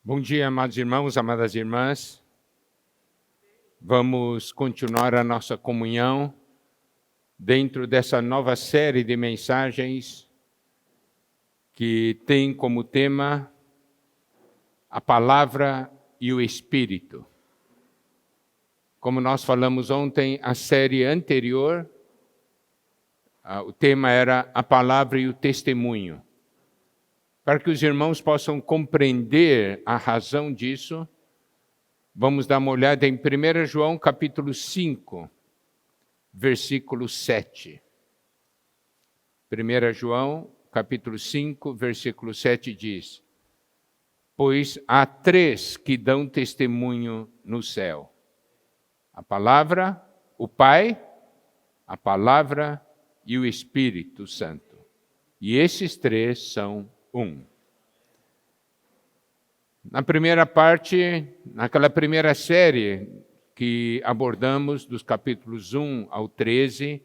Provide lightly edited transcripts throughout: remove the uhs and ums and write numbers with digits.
Bom dia, amados irmãos, amadas irmãs. Vamos continuar a nossa comunhão dentro dessa nova série de mensagens que tem como tema a palavra e o Espírito. Como nós falamos ontem, a série anterior, o tema era a palavra e o testemunho. Para que os irmãos possam compreender a razão disso, vamos dar uma olhada em 1 João capítulo 5, versículo 7. 1 João capítulo 5, versículo 7 diz: Pois há três que dão testemunho no céu: a palavra, o Pai, a palavra e o Espírito Santo. E esses três são um. Na primeira parte, naquela primeira série que abordamos, dos capítulos 1 ao 13,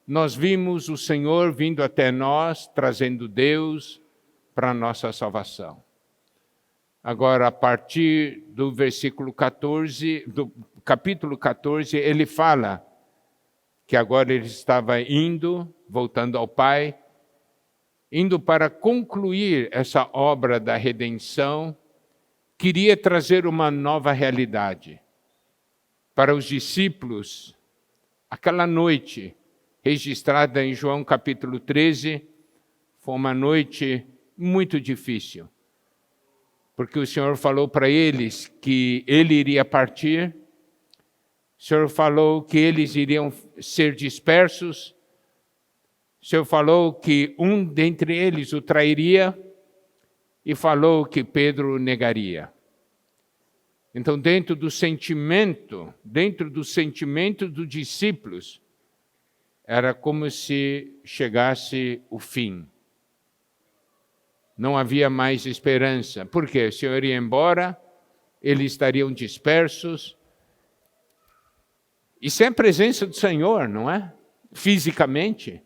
nós vimos o Senhor vindo até nós, trazendo Deus para a nossa salvação. Agora, a partir do versículo 14, do capítulo 14, ele fala que agora ele estava voltando ao Pai, indo para concluir essa obra da redenção, queria trazer uma nova realidade. Para os discípulos, aquela noite, registrada em João capítulo 13, foi uma noite muito difícil, porque o Senhor falou para eles que Ele iria partir, o Senhor falou que eles iriam ser dispersos, o Senhor falou que um dentre eles o trairia e falou que Pedro o negaria. Então, dentro do sentimento dos discípulos, era como se chegasse o fim. Não havia mais esperança. Por quê? O Senhor ia embora, eles estariam dispersos. E sem a presença do Senhor, não é? Fisicamente.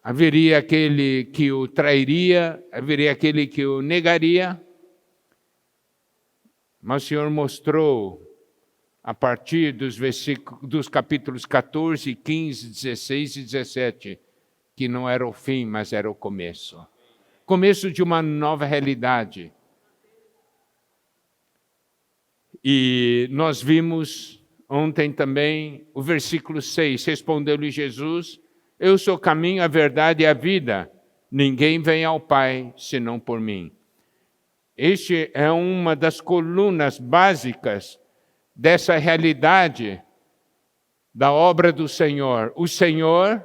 Haveria aquele que o trairia, haveria aquele que o negaria. Mas o Senhor mostrou, a partir dos capítulos 14, 15, 16 e 17, que não era o fim, mas era o começo. Começo de uma nova realidade. E nós vimos ontem também o versículo 6, respondeu-lhe Jesus: Eu sou o caminho, a verdade e a vida. Ninguém vem ao Pai senão por mim. Este é uma das colunas básicas dessa realidade da obra do Senhor. O Senhor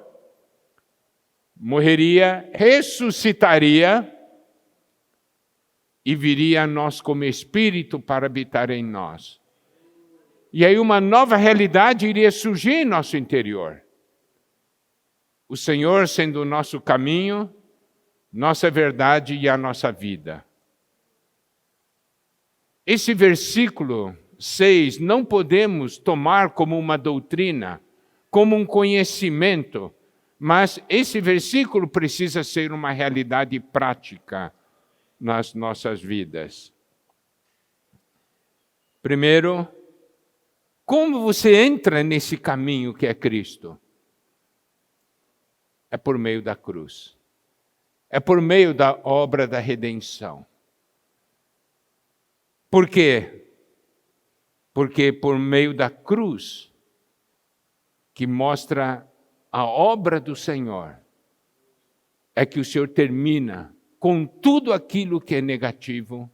morreria, ressuscitaria e viria a nós como Espírito para habitar em nós. E aí uma nova realidade iria surgir em nosso interior. O Senhor sendo o nosso caminho, nossa verdade e a nossa vida. Esse versículo 6 não podemos tomar como uma doutrina, como um conhecimento, mas esse versículo precisa ser uma realidade prática nas nossas vidas. Primeiro, como você entra nesse caminho que é Cristo? É por meio da cruz. É por meio da obra da redenção. Por quê? Porque por meio da cruz, que mostra a obra do Senhor, é que o Senhor termina com tudo aquilo que é negativo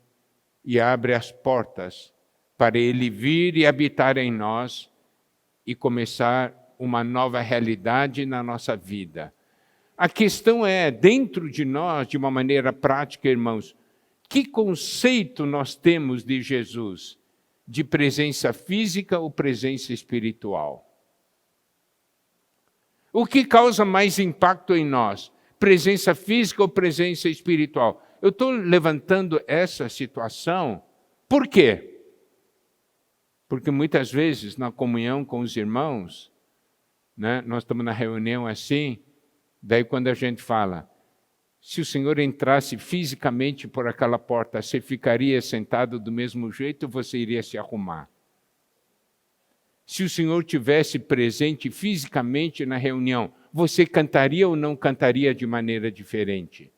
e abre as portas para Ele vir e habitar em nós e começar uma nova realidade na nossa vida. A questão é, dentro de nós, de uma maneira prática, irmãos, que conceito nós temos de Jesus? De presença física ou presença espiritual? O que causa mais impacto em nós? Presença física ou presença espiritual? Eu estou levantando essa situação, por quê? Porque muitas vezes, na comunhão com os irmãos, né, nós estamos na reunião assim, daí quando a gente fala, Se o Senhor entrasse fisicamente por aquela porta, você ficaria sentado do mesmo jeito ou você iria se arrumar? Se o Senhor tivesse presente fisicamente na reunião, você cantaria ou não cantaria de maneira diferente?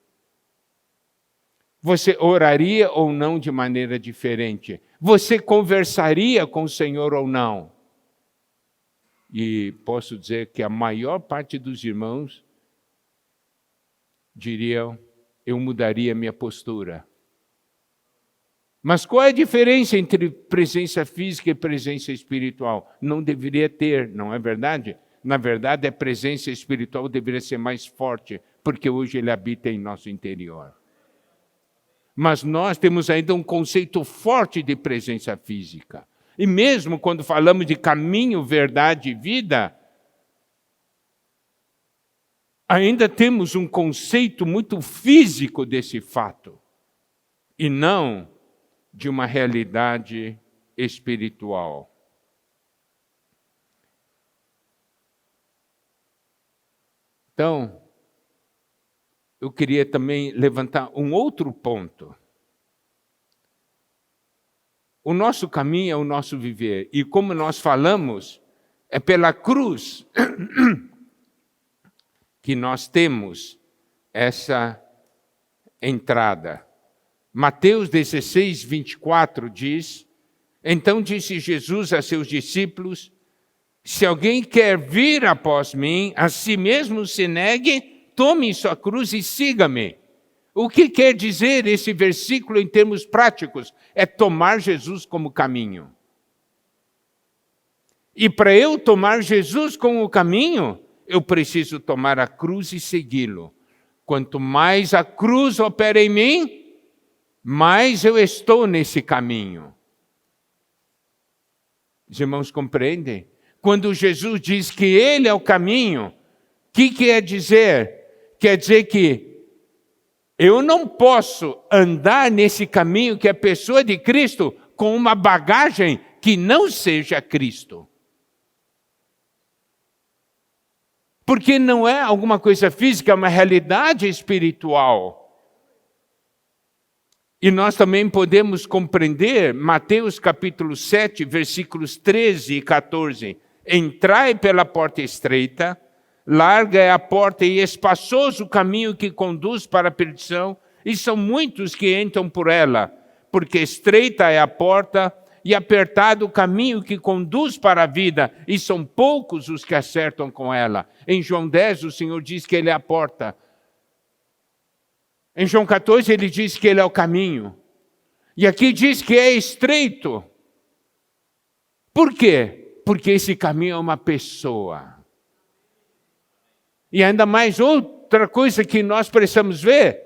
Você oraria ou não de maneira diferente? Você conversaria com o Senhor ou não? E posso dizer que a maior parte dos irmãos diriam, eu mudaria minha postura. Mas qual é a diferença entre presença física e presença espiritual? Não deveria ter, não é verdade? Na verdade, a presença espiritual deveria ser mais forte, porque hoje ele habita em nosso interior. Mas nós temos ainda um conceito forte de presença física. E mesmo quando falamos de caminho, verdade e vida, ainda temos um conceito muito físico desse fato, e não de uma realidade espiritual. Então, eu queria também levantar um outro ponto. O nosso caminho é o nosso viver, e como nós falamos, é pela cruz que nós temos essa entrada. Mateus 16, 24 diz, então disse Jesus a seus discípulos, se alguém quer vir após mim, a si mesmo se negue, tome sua cruz e siga-me. O que quer dizer esse versículo em termos práticos? É tomar Jesus como caminho. E para eu tomar Jesus como caminho, eu preciso tomar a cruz e segui-lo. Quanto mais a cruz opera em mim, mais eu estou nesse caminho. Os irmãos compreendem? Quando Jesus diz que Ele é o caminho, o que quer dizer? Quer dizer que eu não posso andar nesse caminho que é a pessoa de Cristo com uma bagagem que não seja Cristo. Porque não é alguma coisa física, é uma realidade espiritual. E nós também podemos compreender Mateus capítulo 7, versículos 13 e 14. Entrai pela porta estreita, larga é a porta e espaçoso o caminho que conduz para a perdição, e são muitos que entram por ela, porque estreita é a porta e apertado o caminho que conduz para a vida, e são poucos os que acertam com ela. Em João 10, o Senhor diz que Ele é a porta. Em João 14, Ele diz que Ele é o caminho. E aqui diz que é estreito. Por quê? Porque esse caminho é uma pessoa. E ainda mais outra coisa que nós precisamos ver,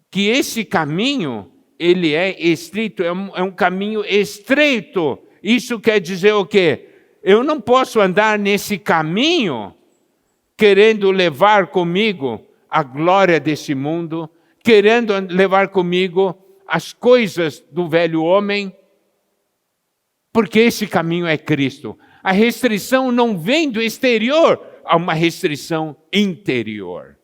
que esse caminho, ele é estreito, é um caminho estreito. Isso quer dizer o quê? Eu não posso andar nesse caminho querendo levar comigo a glória desse mundo, querendo levar comigo as coisas do velho homem, porque esse caminho é Cristo. A restrição não vem do exterior, há uma restrição interior.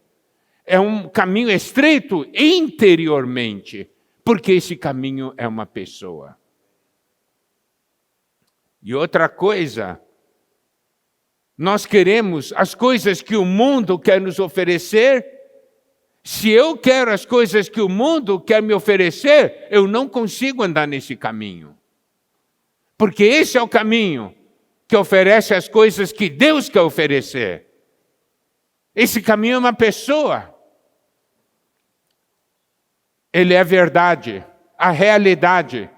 É um caminho estreito interiormente, porque esse caminho é uma pessoa. E outra coisa, nós queremos as coisas que o mundo quer nos oferecer. Se eu quero as coisas que o mundo quer me oferecer, eu não consigo andar nesse caminho. Porque esse é o caminho que oferece as coisas que Deus quer oferecer. Esse caminho é uma pessoa. Ele é a verdade, a realidade.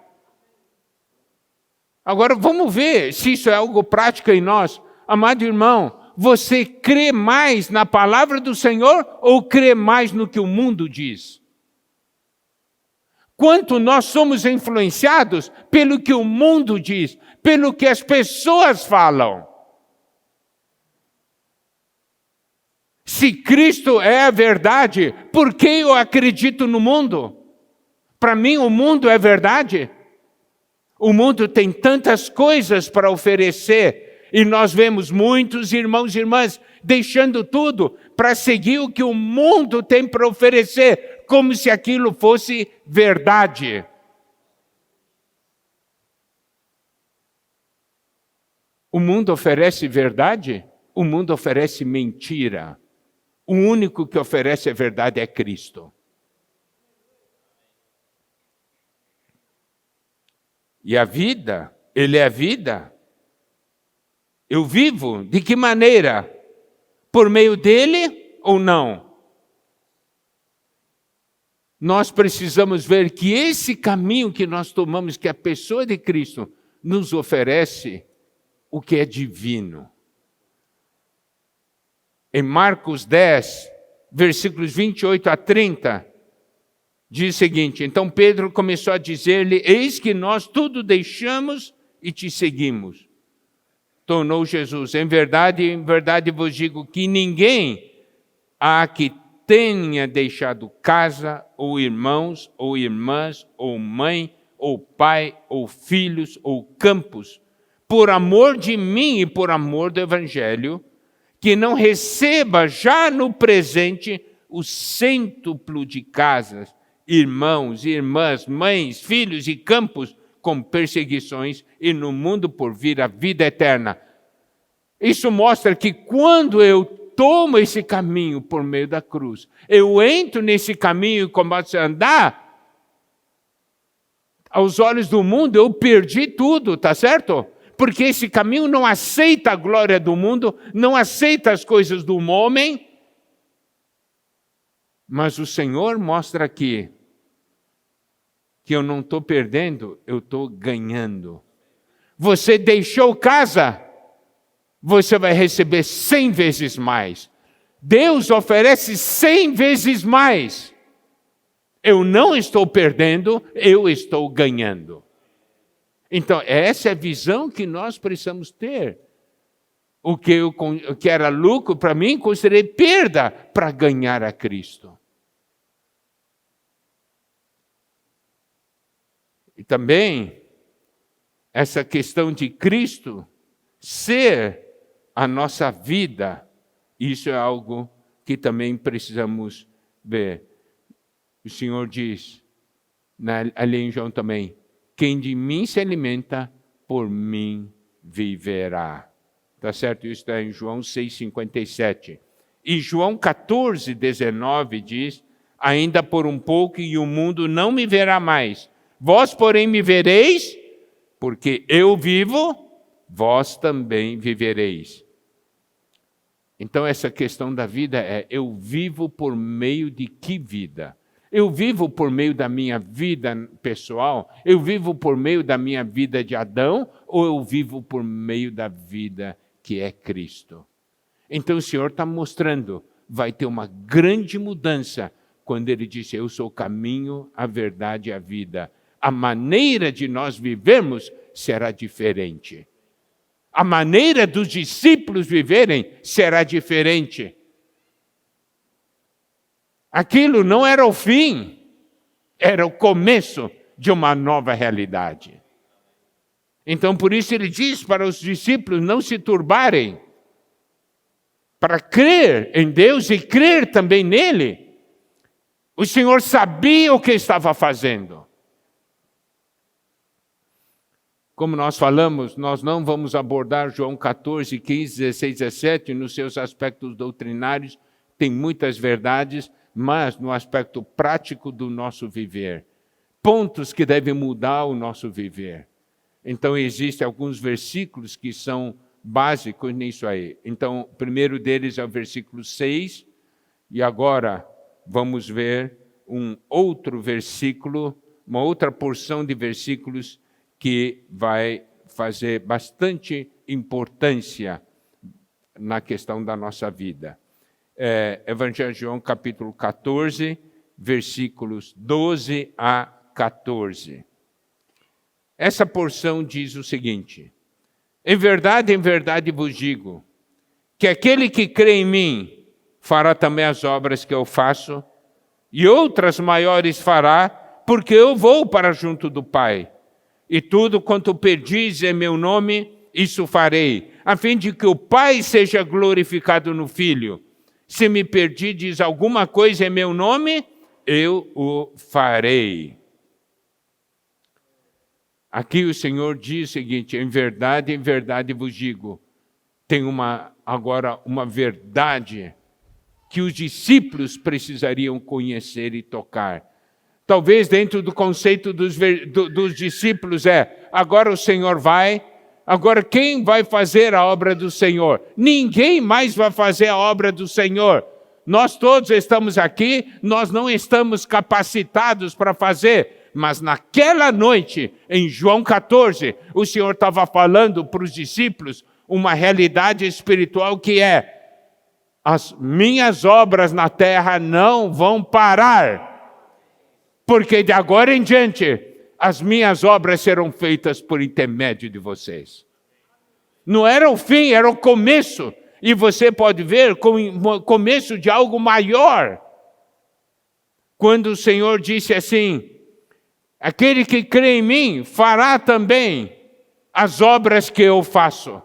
Agora vamos ver se isso é algo prático em nós. Amado irmão, você crê mais na palavra do Senhor ou crê mais no que o mundo diz? Quanto nós somos influenciados pelo que o mundo diz, pelo que as pessoas falam. Se Cristo é a verdade, por que eu acredito no mundo? Para mim o mundo é verdade. O mundo tem tantas coisas para oferecer. E nós vemos muitos irmãos e irmãs deixando tudo para seguir o que o mundo tem para oferecer, como se aquilo fosse verdade. O mundo oferece verdade? O mundo oferece mentira. O único que oferece a verdade é Cristo. E a vida, Ele é a vida. Eu vivo de que maneira? Por meio dele ou não? Nós precisamos ver que esse caminho que nós tomamos, que a pessoa de Cristo nos oferece, o que é divino. Em Marcos 10, versículos 28 a 30, diz o seguinte: então Pedro começou a dizer-lhe: eis que nós tudo deixamos e te seguimos. Tornou Jesus: em verdade vos digo que ninguém há que tenha deixado casa, ou irmãos, ou irmãs, ou mãe, ou pai, ou filhos, ou campos, por amor de mim e por amor do Evangelho, que não receba já no presente o cêntuplo de casas, irmãos, irmãs, mães, filhos e campos, com perseguições, e no mundo por vir a vida eterna. Isso mostra que quando eu tomo esse caminho por meio da cruz, eu entro nesse caminho e começo a andar, aos olhos do mundo eu perdi tudo, tá certo? Porque esse caminho não aceita a glória do mundo, não aceita as coisas do homem, mas o Senhor mostra aqui que eu não estou perdendo, eu estou ganhando. Você deixou casa, você vai receber 100 vezes mais. Deus oferece 100 vezes mais. Eu não estou perdendo, eu estou ganhando. Então, essa é a visão que nós precisamos ter. O que era lucro para mim, considerei perda para ganhar a Cristo. E também, essa questão de Cristo ser a nossa vida, isso é algo que também precisamos ver. O Senhor diz, ali em João também, quem de mim se alimenta, por mim viverá. Tá certo? Isso está em João 6,57. E João 14,19 diz, ainda por um pouco e o mundo não me verá mais. Vós, porém, me vereis, porque eu vivo, vós também vivereis. Então, essa questão da vida é, eu vivo por meio de que vida? Eu vivo por meio da minha vida pessoal? Eu vivo por meio da minha vida de Adão? Ou eu vivo por meio da vida que é Cristo? Então o Senhor está mostrando, vai ter uma grande mudança quando Ele disse, eu sou o caminho, a verdade e a vida. A maneira de nós vivermos será diferente. A maneira dos discípulos viverem será diferente. Aquilo não era o fim, era o começo de uma nova realidade. Então, por isso ele diz para os discípulos não se turbarem, para crer em Deus e crer também nele. O Senhor sabia o que estava fazendo. Como nós falamos, nós não vamos abordar João 14, 15, 16, 17, nos seus aspectos doutrinários, tem muitas verdades, mas no aspecto prático do nosso viver. Pontos que devem mudar o nosso viver. Então, existem alguns versículos que são básicos nisso aí. Então, o primeiro deles é o versículo 6, e agora vamos ver um outro versículo, uma outra porção de versículos que vai fazer bastante importância na questão da nossa vida. Evangelho de João, capítulo 14, versículos 12 a 14. Essa porção diz o seguinte, em verdade vos digo, que aquele que crê em mim fará também as obras que eu faço, e outras maiores fará, porque eu vou para junto do Pai. E tudo quanto pedis em meu nome, isso farei, a fim de que o Pai seja glorificado no Filho. Se me pedirdes alguma coisa em meu nome, eu o farei. Aqui o Senhor diz o seguinte: em verdade vos digo, tem agora uma verdade que os discípulos precisariam conhecer e tocar. Talvez dentro do conceito dos discípulos agora o Senhor vai, agora quem vai fazer a obra do Senhor? Ninguém mais vai fazer a obra do Senhor. Nós todos estamos aqui, nós não estamos capacitados para fazer, mas naquela noite, em João 14, o Senhor estava falando para os discípulos uma realidade espiritual que as minhas obras na terra não vão parar. Porque de agora em diante, as minhas obras serão feitas por intermédio de vocês. Não era o fim, era o começo. E você pode ver como o começo de algo maior. Quando o Senhor disse assim: aquele que crê em mim fará também as obras que eu faço.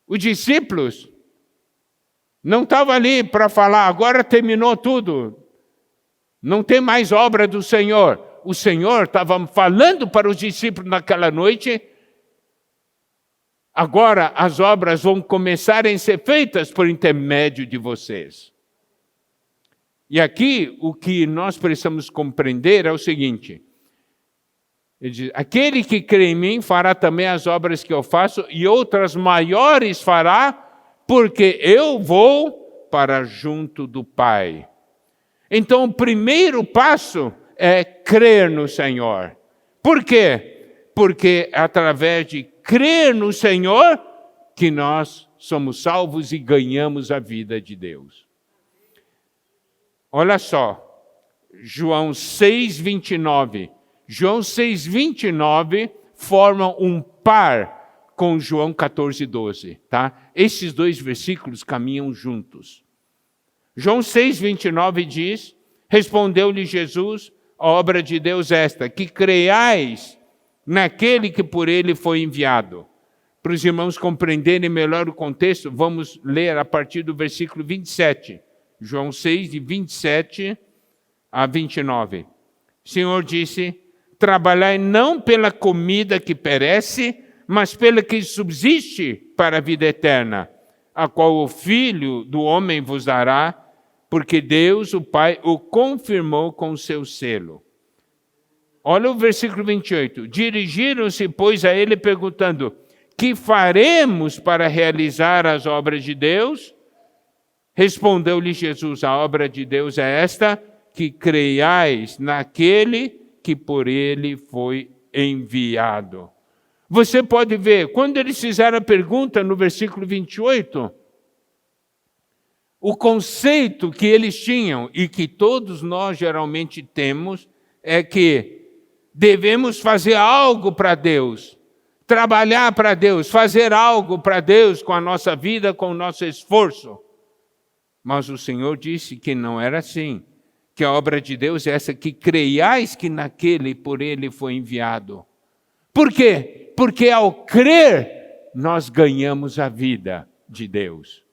Os discípulos não estavam ali para falar, agora terminou tudo. Não tem mais obra do Senhor. O Senhor estava falando para os discípulos naquela noite, agora as obras vão começar a ser feitas por intermédio de vocês. E aqui o que nós precisamos compreender é o seguinte: ele diz, aquele que crê em mim fará também as obras que eu faço e outras maiores fará, porque eu vou para junto do Pai. Então, o primeiro passo é crer no Senhor. Por quê? Porque é através de crer no Senhor que nós somos salvos e ganhamos a vida de Deus. Olha só, João 6,29. João 6,29 formam um par com João 14,12, tá? Esses dois versículos caminham juntos. João 6,29 diz: respondeu-lhe Jesus, a obra de Deus esta, que creiais naquele que por ele foi enviado. Para os irmãos compreenderem melhor o contexto, vamos ler a partir do versículo 27. João 6, de 27 a 29. O Senhor disse: trabalhai não pela comida que perece, mas pela que subsiste para a vida eterna, a qual o Filho do homem vos dará, porque Deus, o Pai, o confirmou com o seu selo. Olha o versículo 28. Dirigiram-se, pois, a ele perguntando: que faremos para realizar as obras de Deus? Respondeu-lhe Jesus: a obra de Deus é esta, que creiais naquele que por ele foi enviado. Você pode ver, quando eles fizeram a pergunta no versículo 28, o conceito que eles tinham e que todos nós geralmente temos é que devemos fazer algo para Deus, trabalhar para Deus, fazer algo para Deus com a nossa vida, com o nosso esforço. Mas o Senhor disse que não era assim, que a obra de Deus é essa, que creiais que naquele por ele foi enviado. Por quê? Porque ao crer, nós ganhamos a vida de Deus.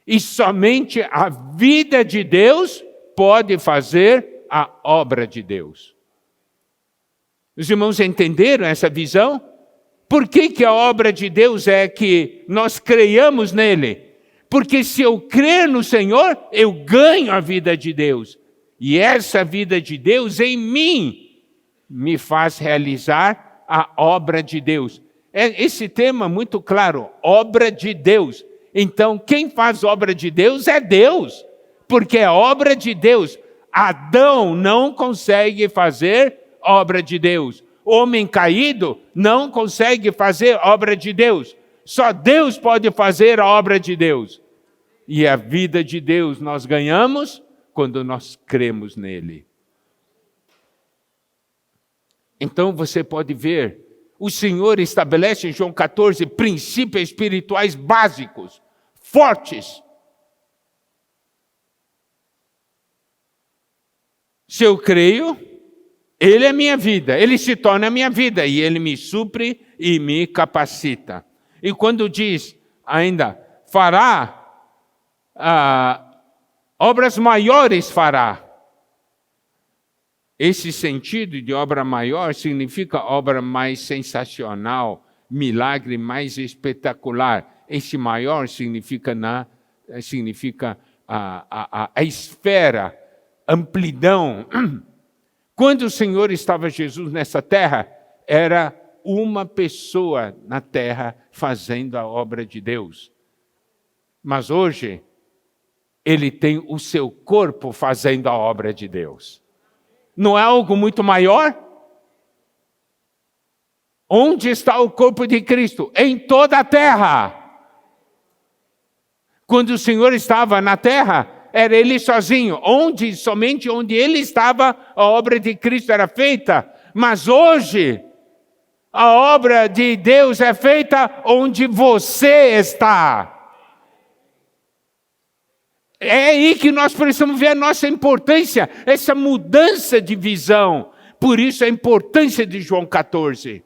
E somente a vida de Deus pode fazer a obra de Deus. Os irmãos entenderam essa visão? Por que a obra de Deus é que nós creiamos nele? Porque se eu crer no Senhor, eu ganho a vida de Deus. E essa vida de Deus em mim me faz realizar a obra de Deus. Esse tema muito claro, obra de Deus. Então, quem faz obra de Deus é Deus, porque é obra de Deus. Adão não consegue fazer obra de Deus. Homem caído não consegue fazer obra de Deus. Só Deus pode fazer a obra de Deus. E a vida de Deus nós ganhamos quando nós cremos nele. Então você pode ver, o Senhor estabelece em João 14 princípios espirituais básicos, fortes. Se eu creio, Ele é minha vida, Ele se torna a minha vida e Ele me supre e me capacita. E quando diz ainda, fará, obras maiores fará. Esse sentido de obra maior significa obra mais sensacional, milagre mais espetacular. Esse maior significa a esfera, amplidão. Quando o Senhor estava Jesus nessa terra, era uma pessoa na terra fazendo a obra de Deus. Mas hoje, Ele tem o seu corpo fazendo a obra de Deus. Não é algo muito maior? Onde está o corpo de Cristo? Em toda a terra. Quando o Senhor estava na terra, era Ele sozinho. Somente onde Ele estava, a obra de Cristo era feita. Mas hoje, a obra de Deus é feita onde você está. É aí que nós precisamos ver a nossa importância, essa mudança de visão. Por isso a importância de João 14.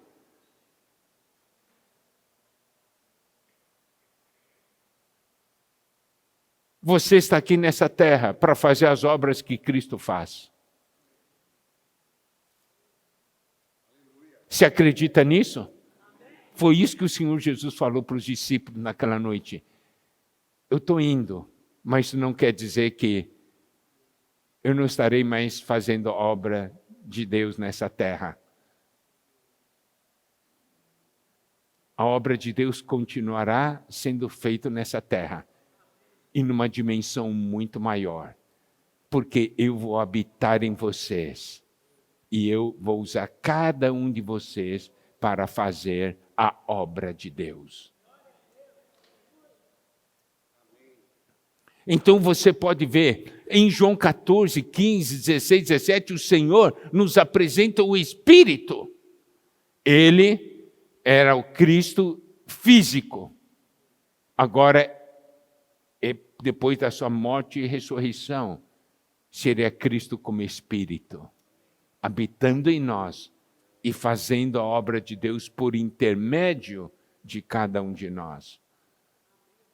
Você está aqui nessa terra para fazer as obras que Cristo faz. Você acredita nisso? Foi isso que o Senhor Jesus falou para os discípulos naquela noite. Eu estou indo, mas isso não quer dizer que eu não estarei mais fazendo obra de Deus nessa terra. A obra de Deus continuará sendo feita nessa terra. E numa dimensão muito maior. Porque eu vou habitar em vocês. E eu vou usar cada um de vocês para fazer a obra de Deus. Então você pode ver, em João 14, 15, 16, 17, o Senhor nos apresenta o Espírito. Ele era o Cristo físico. Agora, depois da sua morte e ressurreição, seria Cristo como Espírito, habitando em nós e fazendo a obra de Deus por intermédio de cada um de nós.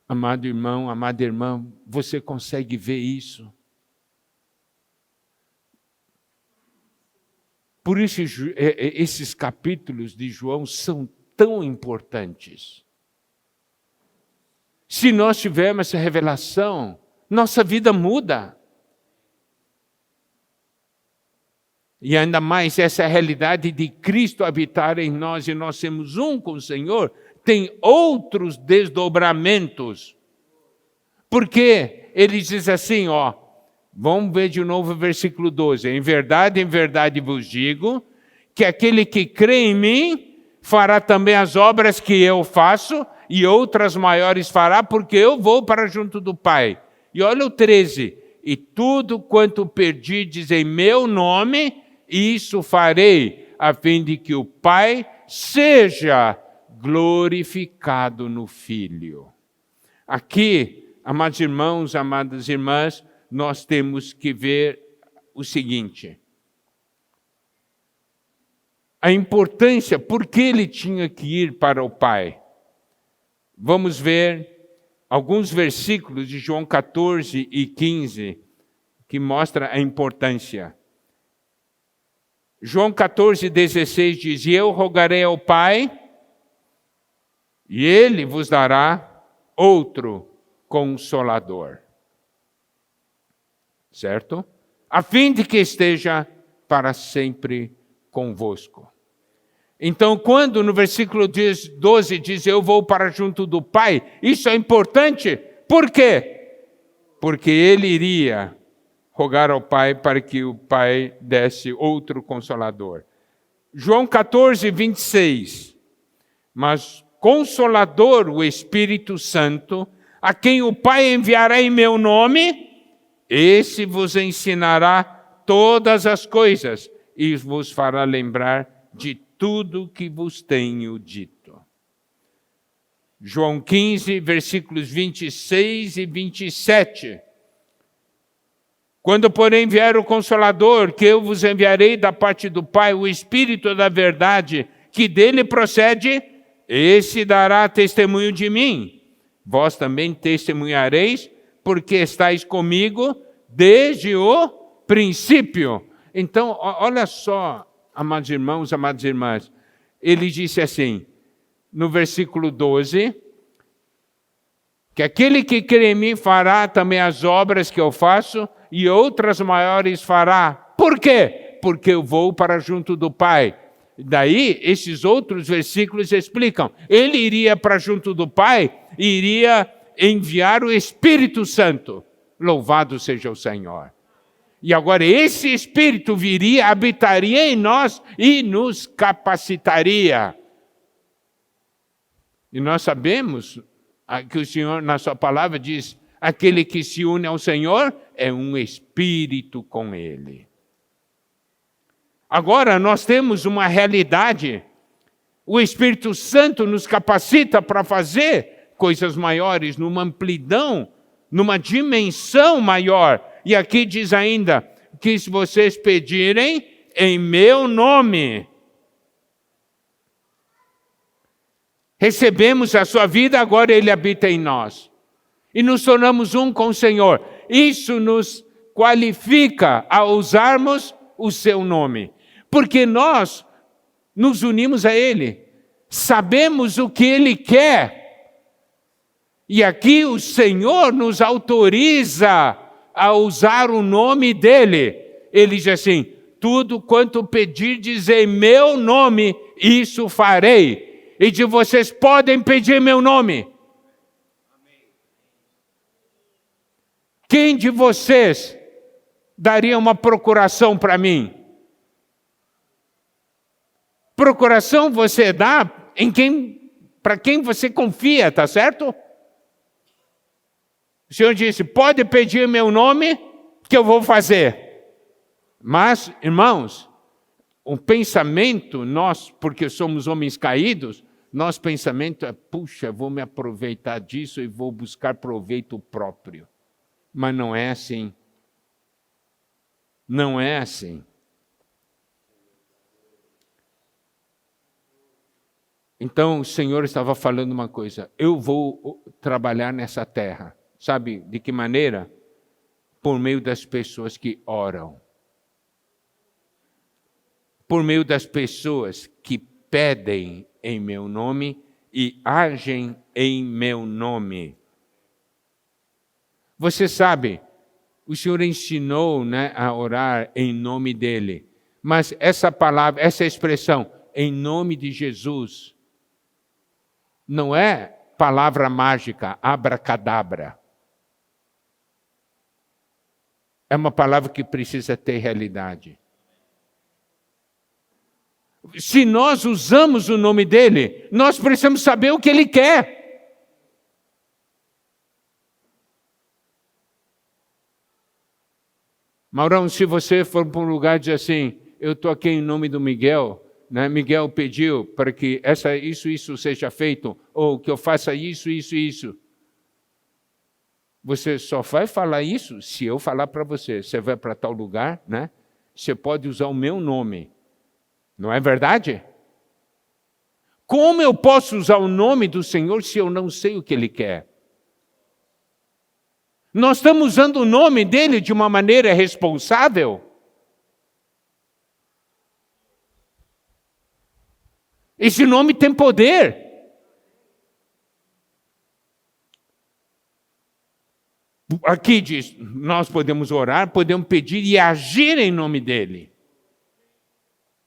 Amado irmão, amada irmã, você consegue ver isso? Por isso, esses capítulos de João são tão importantes. Se nós tivermos essa revelação, nossa vida muda. E ainda mais essa realidade de Cristo habitar em nós e nós sermos um com o Senhor, tem outros desdobramentos. Porque ele diz assim, vamos ver de novo o versículo 12. Em verdade vos digo, que aquele que crê em mim, fará também as obras que eu faço, e outras maiores fará, porque eu vou para junto do Pai. E olha o 13. E tudo quanto perdides em meu nome, isso farei, a fim de que o Pai seja glorificado no Filho. Aqui, amados irmãos, amadas irmãs, nós temos que ver o seguinte. A importância, por que ele tinha que ir para o Pai? Vamos ver alguns versículos de João 14 e 15, que mostram a importância. João 14, 16 diz, e eu rogarei ao Pai, e Ele vos dará outro Consolador. Certo? A fim de que esteja para sempre convosco. Então, quando no versículo 12 diz, eu vou para junto do Pai, isso é importante. Por quê? Porque ele iria rogar ao Pai para que o Pai desse outro Consolador. João 14, 26. Mas Consolador, o Espírito Santo, a quem o Pai enviará em meu nome, esse vos ensinará todas as coisas e vos fará lembrar de tudo que vos tenho dito. João 15, versículos 26 e 27. Quando, porém, vier o Consolador, que eu vos enviarei da parte do Pai, o Espírito da verdade, que dele procede, esse dará testemunho de mim. Vós também testemunhareis, porque estáis comigo desde o princípio. Então, olha só, amados irmãos, amadas irmãs, ele disse assim, no versículo 12, que aquele que crê em mim fará também as obras que eu faço, e outras maiores fará. Por quê? Porque eu vou para junto do Pai. Daí, esses outros versículos explicam. Ele iria para junto do Pai e iria enviar o Espírito Santo. Louvado seja o Senhor. E agora esse Espírito viria, habitaria em nós e nos capacitaria. E nós sabemos que o Senhor, na sua palavra, diz: aquele que se une ao Senhor é um espírito com Ele. Agora nós temos uma realidade. O Espírito Santo nos capacita para fazer coisas maiores, numa amplidão, numa dimensão maior. E aqui diz ainda que se vocês pedirem em meu nome, recebemos a sua vida, agora Ele habita em nós. E nos tornamos um com o Senhor. Isso nos qualifica a usarmos o seu nome. Porque nós nos unimos a Ele. Sabemos o que Ele quer. E aqui o Senhor nos autoriza a usar o nome dEle. Ele diz assim: tudo quanto pedirdes em meu nome, isso farei. E de vocês podem pedir meu nome. Quem de vocês daria uma procuração para mim? Procuração você dá para quem você confia, tá certo? O Senhor disse: pode pedir meu nome que eu vou fazer. Mas, irmãos, o pensamento, nós, porque somos homens caídos, nosso pensamento é: puxa, vou me aproveitar disso e vou buscar proveito próprio. Mas não é assim. Não é assim. Então o Senhor estava falando uma coisa: eu vou trabalhar nessa terra. Sabe de que maneira? Por meio das pessoas que oram. Por meio das pessoas que pedem em meu nome e agem em meu nome. Você sabe, o Senhor ensinou, né, a orar em nome dEle. Mas essa palavra, essa expressão, em nome de Jesus, não é palavra mágica, abracadabra. É uma palavra que precisa ter realidade. Se nós usamos o nome dEle, nós precisamos saber o que Ele quer. Maurão, se você for para um lugar e dizer assim: eu estou aqui em nome do Miguel, né? Miguel pediu para que isso seja feito, ou que eu faça isso. Você só vai falar isso se eu falar para você. Você vai para tal lugar, né? Você pode usar o meu nome. Não é verdade? Como eu posso usar o nome do Senhor se eu não sei o que Ele quer? Nós estamos usando o nome dEle de uma maneira responsável? Esse nome tem poder. Aqui diz, nós podemos orar, podemos pedir e agir em nome dEle.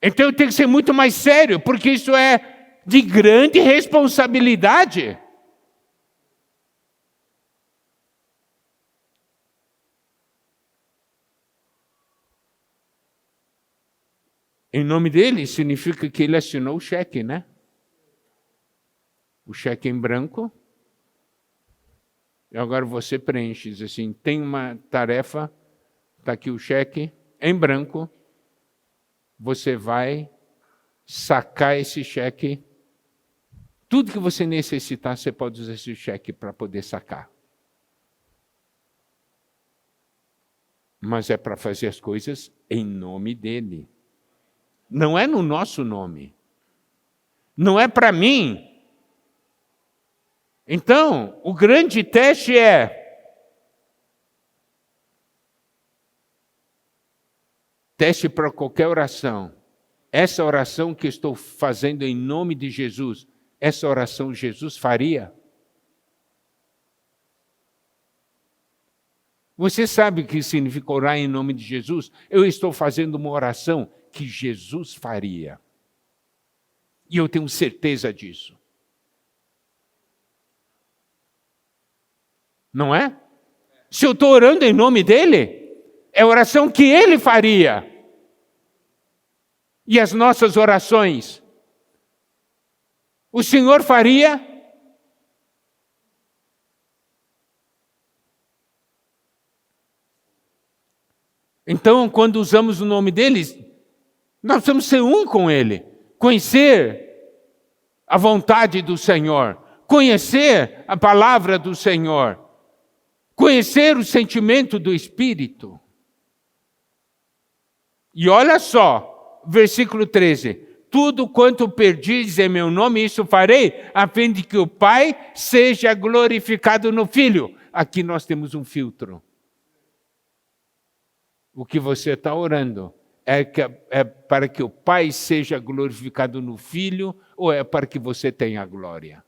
Então eu tenho que ser muito mais sério, porque isso é de grande responsabilidade. Em nome dele significa que ele assinou o cheque, né? O cheque em branco. E agora você preenche, diz assim: tem uma tarefa, está aqui o cheque em branco. Você vai sacar esse cheque. Tudo que você necessitar, você pode usar esse cheque para poder sacar. mas é para fazer as coisas em nome dele. Não é no nosso nome. Não é para mim. Então, o grande teste teste para qualquer oração. Essa oração que estou fazendo em nome de Jesus, essa oração Jesus faria? Você sabe o que significa orar em nome de Jesus? Eu estou fazendo uma oração que Jesus faria. E eu tenho certeza disso. Não é? Se eu estou orando em nome dele, é a oração que ele faria. E as nossas orações, o Senhor faria? Então, quando usamos o nome deles, nós precisamos ser um com ele, conhecer a vontade do Senhor, conhecer a palavra do Senhor, conhecer o sentimento do Espírito. E olha só, versículo 13: tudo quanto perdis em meu nome, isso farei, a fim de que o Pai seja glorificado no Filho. Aqui nós temos um filtro. O que você está orando é para que o Pai seja glorificado no Filho ou é para que você tenha glória?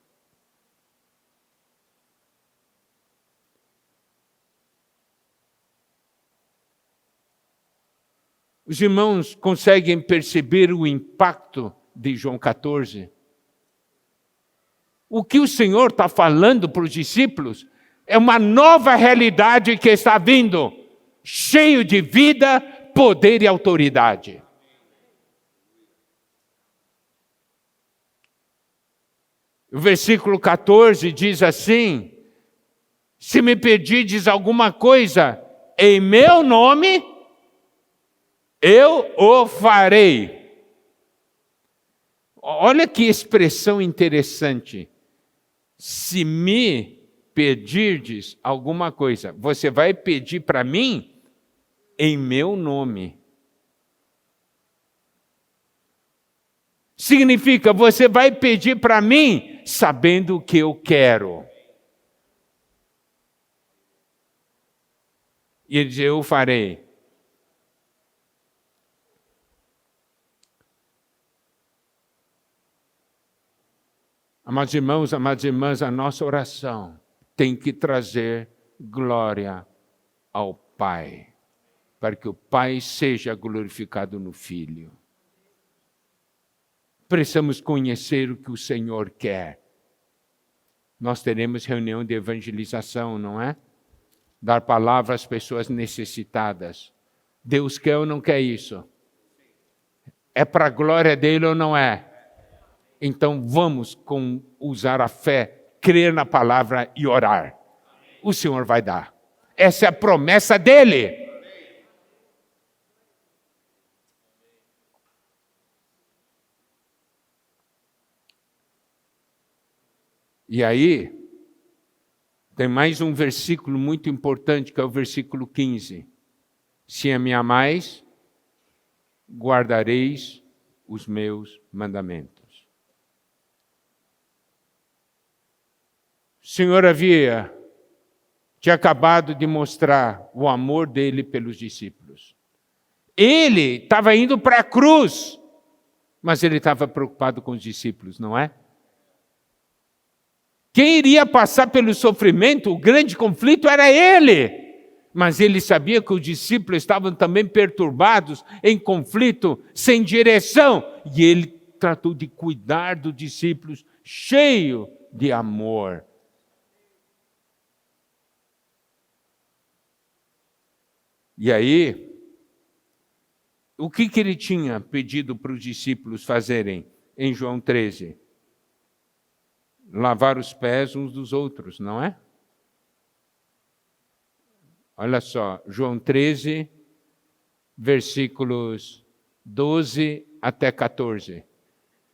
Os irmãos conseguem perceber o impacto de João 14? O que o Senhor está falando para os discípulos é uma nova realidade que está vindo, cheio de vida, poder e autoridade. O versículo 14 diz assim: se me pedirdes alguma coisa em meu nome, eu o farei. Olha que expressão interessante. Se me pedirdes alguma coisa, você vai pedir para mim em meu nome. Significa, você vai pedir para mim sabendo o que eu quero. E ele diz: eu farei. Amados irmãos, amadas irmãs, a nossa oração tem que trazer glória ao Pai, para que o Pai seja glorificado no Filho. Precisamos conhecer o que o Senhor quer. Nós teremos reunião de evangelização, não é? Dar palavra às pessoas necessitadas. Deus quer ou não quer isso? É para a glória dele ou não é? Então vamos usar a fé, crer na palavra e orar. O Senhor vai dar. Essa é a promessa dele. E aí, tem mais um versículo muito importante, que é o versículo 15. Se me amais, guardareis os meus mandamentos. O Senhor tinha acabado de mostrar o amor dele pelos discípulos. Ele estava indo para a cruz, mas ele estava preocupado com os discípulos, não é? Quem iria passar pelo sofrimento, o grande conflito, era ele. Mas ele sabia que os discípulos estavam também perturbados, em conflito, sem direção. E ele tratou de cuidar dos discípulos, cheio de amor. E aí, o que ele tinha pedido para os discípulos fazerem em João 13? Lavar os pés uns dos outros, não é? Olha só, João 13, versículos 12 até 14.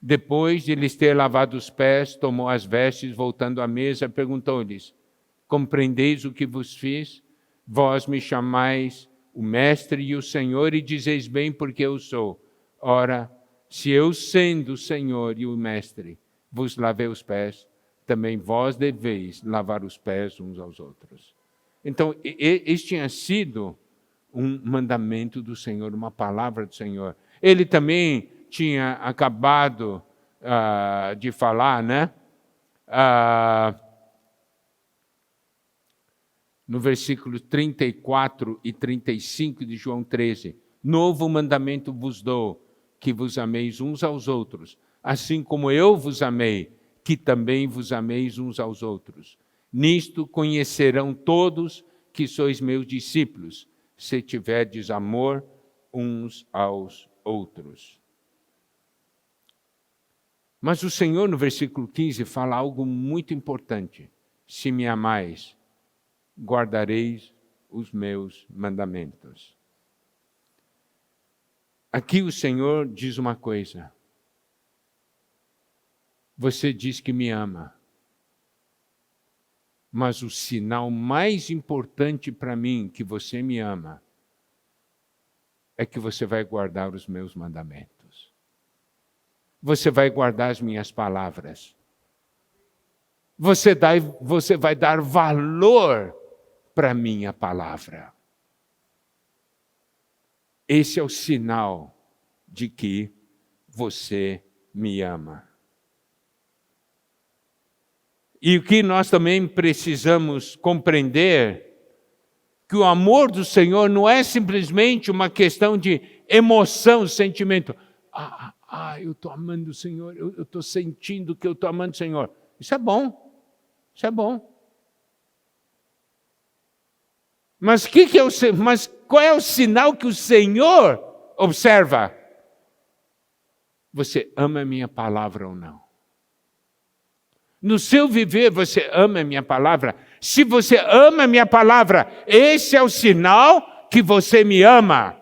Depois de lhes ter lavado os pés, tomou as vestes, voltando à mesa, perguntou-lhes: compreendeis o que vos fiz? Vós me chamais o Mestre e o Senhor, e dizeis bem porque eu sou. Ora, se eu sendo o Senhor e o Mestre vos lavei os pés, também vós deveis lavar os pés uns aos outros. Então, este tinha sido um mandamento do Senhor, uma palavra do Senhor. Ele também tinha acabado de falar, né? No versículo 34 e 35 de João 13, novo mandamento vos dou, que vos ameis uns aos outros, assim como eu vos amei, que também vos ameis uns aos outros. Nisto conhecerão todos que sois meus discípulos, se tiverdes amor uns aos outros. Mas o Senhor, no versículo 15, fala algo muito importante. Se me amais, guardareis os meus mandamentos. Aqui o Senhor diz uma coisa. Você diz que me ama, mas o sinal mais importante para mim que você me ama é que você vai guardar os meus mandamentos. Você vai guardar as minhas palavras. Você vai dar valor para a minha palavra. Esse é o sinal de que você me ama. E o que nós também precisamos compreender, que o amor do Senhor não é simplesmente uma questão de emoção, sentimento. Eu estou amando o Senhor, eu estou sentindo que eu estou amando o Senhor. Isso é bom, isso é bom. Mas qual é o sinal que o Senhor observa? Você ama a minha palavra ou não? No seu viver, você ama a minha palavra? Se você ama a minha palavra, esse é o sinal que você me ama.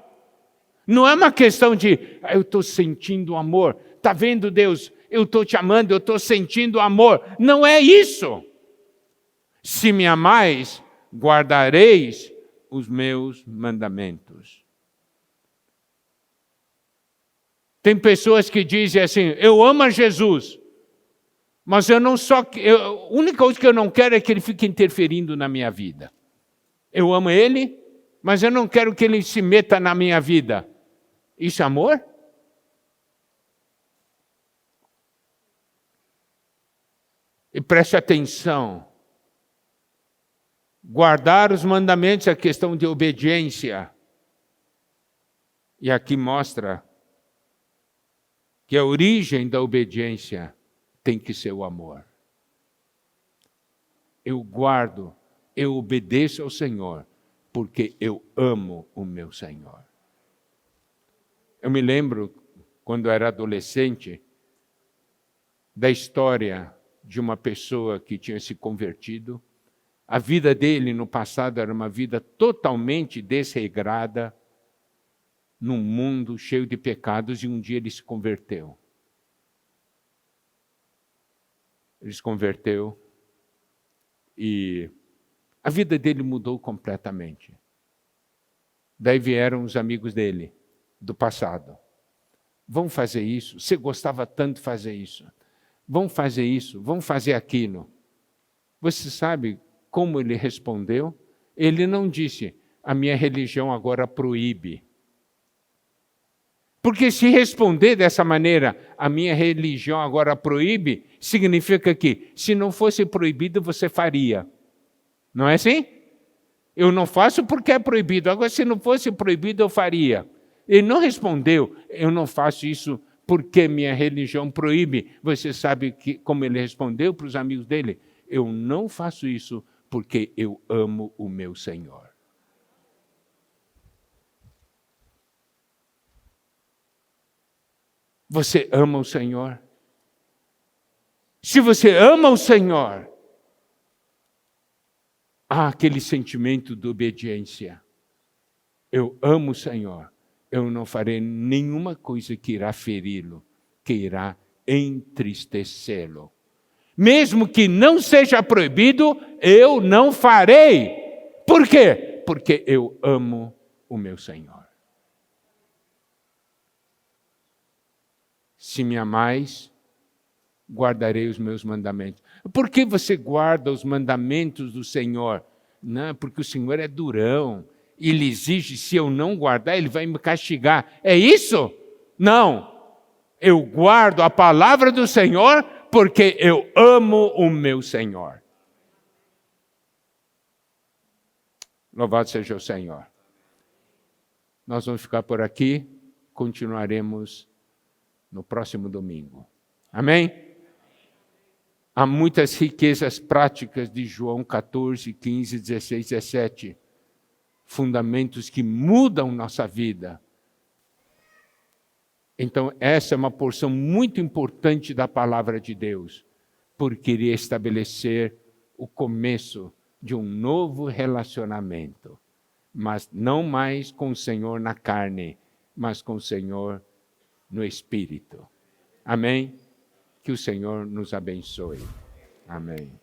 Não é uma questão de, eu estou sentindo amor. Está vendo, Deus? Eu estou te amando, eu estou sentindo amor. Não é isso. Se me amais, guardareis os meus mandamentos. Tem pessoas que dizem assim, eu amo a Jesus, mas a única coisa que eu não quero é que ele fique interferindo na minha vida. Eu amo ele, mas eu não quero que ele se meta na minha vida. Isso é amor? E preste atenção. Guardar os mandamentos é questão de obediência. E aqui mostra que a origem da obediência tem que ser o amor. Eu guardo, eu obedeço ao Senhor, porque eu amo o meu Senhor. Eu me lembro, quando eu era adolescente, da história de uma pessoa que tinha se convertido. A vida dele no passado era uma vida totalmente desregrada, num mundo cheio de pecados, e um dia ele se converteu. Ele se converteu e a vida dele mudou completamente. Daí vieram os amigos dele, do passado. Vamos fazer isso? Você gostava tanto de fazer isso. Vamos fazer isso, vamos fazer aquilo. Você sabe como ele respondeu? Ele não disse, a minha religião agora proíbe. Porque se responder dessa maneira, a minha religião agora proíbe, significa que, se não fosse proibido, você faria. Não é assim? Eu não faço porque é proibido, agora se não fosse proibido, eu faria. Ele não respondeu, eu não faço isso porque minha religião proíbe. Você sabe como ele respondeu para os amigos dele? Eu não faço isso porque eu amo o meu Senhor. Você ama o Senhor? Se você ama o Senhor, há aquele sentimento de obediência. Eu amo o Senhor. Eu não farei nenhuma coisa que irá feri-lo, que irá entristecê-lo. Mesmo que não seja proibido, eu não farei. Por quê? Porque eu amo o meu Senhor. Se me amais, guardarei os meus mandamentos. Por que você guarda os mandamentos do Senhor? Não, porque o Senhor é durão. Ele exige, se eu não guardar, Ele vai me castigar. É isso? Não. Eu guardo a palavra do Senhor porque eu amo o meu Senhor. Louvado seja o Senhor. Nós vamos ficar por aqui, continuaremos no próximo domingo. Amém? Há muitas riquezas práticas de João 14, 15, 16, 17. Fundamentos que mudam nossa vida. Então, essa é uma porção muito importante da palavra de Deus, porque iria estabelecer o começo de um novo relacionamento, mas não mais com o Senhor na carne, mas com o Senhor no Espírito. Amém? Que o Senhor nos abençoe. Amém.